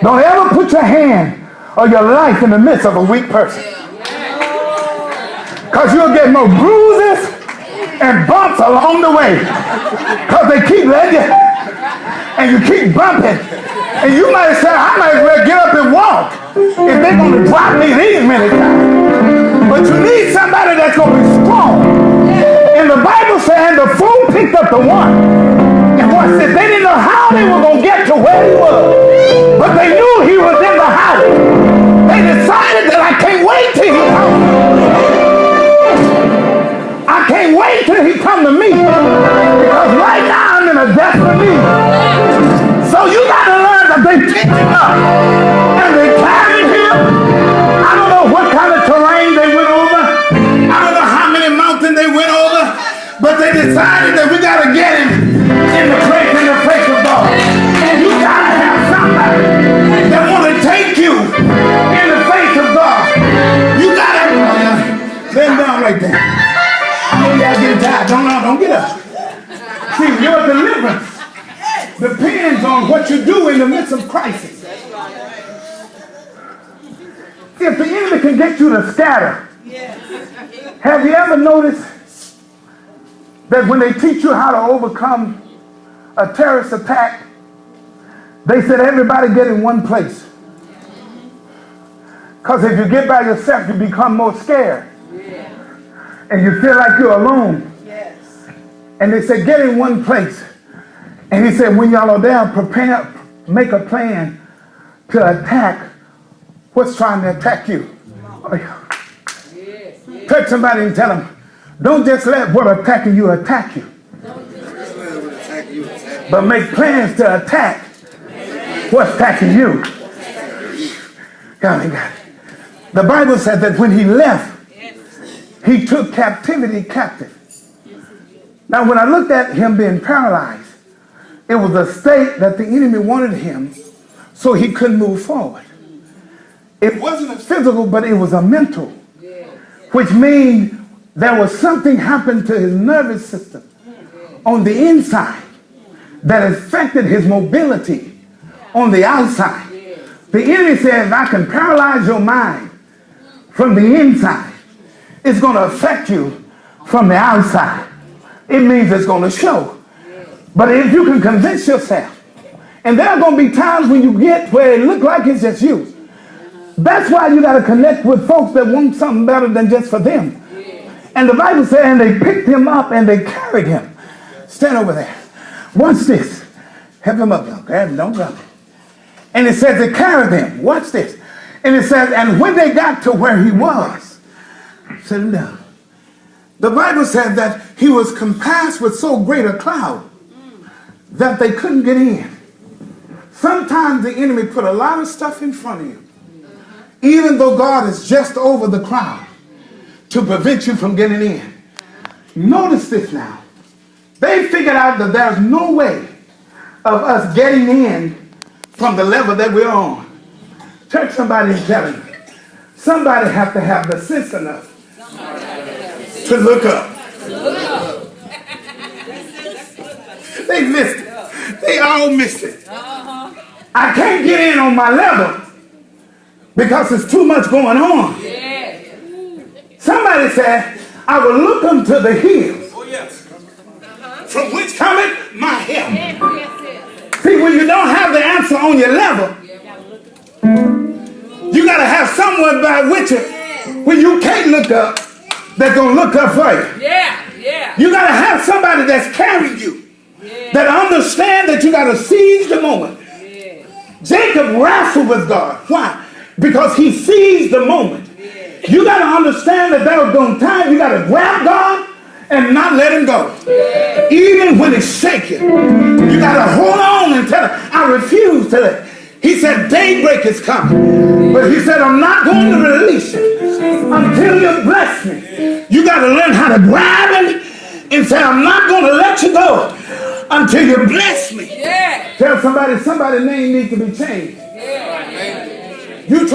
Don't ever put your hand or your life in the midst of a weak person. Because you'll get more bruises and bumps along the way. Because they keep letting you, and you keep bumping. And you might say, I might as well get up and walk if they're going to drop me these many times. But you need somebody that's going to be strong. And the Bible said the fool picked up the one. And one said they didn't know how they were going to get to where he was. But they knew he was in the house. They decided that I can't wait till he comes. I can't wait till he come to me. Because right now I'm in a desperate need. So you got to learn that they picked him up. And they carried him. I don't know what kind of terrain they went over. I don't know how many mountains they went over. But they decided that we got to get him in the face of God. And you got to have somebody that want to take you in the face of God. You got to lay him down right there. I know y'all getting tired. Don't get up. See, your deliverance depends on what you do in the midst of crisis. If the enemy can get you to scatter, have you ever noticed that when they teach you how to overcome a terrorist attack, they said everybody get in one place? Because if you get by yourself, you become more scared. And you feel like you're alone. And they said get in one place. And he said when y'all are there, prepare, make a plan to attack what's trying to attack you. Touch somebody and tell them, don't just let what attacking you attack you. But make plans to attack what's attacking you. God, the Bible said that when he left, he took captivity captive. Now, when I looked at him being paralyzed, it was a state that the enemy wanted him so he couldn't move forward. It wasn't a physical, but it was a mental, which means there was something happened to his nervous system on the inside that affected his mobility on the outside. The enemy said, if I can paralyze your mind from the inside, it's going to affect you from the outside. It means it's going to show. But if you can convince yourself, and there are going to be times when you get where it looks like it's just you. That's why you got to connect with folks that want something better than just for them. And the Bible said, and they picked him up and they carried him. Stand over there. Watch this. Help him up, y'all. Grab him, don't drop him. And it says they carried him. Watch this. And it says, and when they got to where he was, sit him down. The Bible said that he was compassed with so great a cloud that they couldn't get in. Sometimes the enemy put a lot of stuff in front of you, even though God is just over the crowd, to prevent you from getting in. Notice this now. They figured out that there's no way of us getting in from the level that we're on. Touch somebody and tell them, somebody have to have the sense enough to look up. They missed it. They all missed it. I can't get in on my level because there's too much going on. Somebody said, I will look unto the hills. From which cometh my help. See, when you don't have the answer on your level, you got to have someone by which when you can't look up, they're going to look up for you. You got to have somebody that's carrying you, that understand that you got to seize the moment. Jacob wrestled with God. Why? Because he seized the moment. You got to understand that there was going to time you got to grab God and not let him go. Even when it's shaking, you got to hold on and tell him, I refuse to let. He said, daybreak is coming. But he said, I'm not going to release it until you bless me. You got to learn how to grab him and say, I'm not going to let you go until you bless me. Tell somebody, somebody's name needs to be changed. You try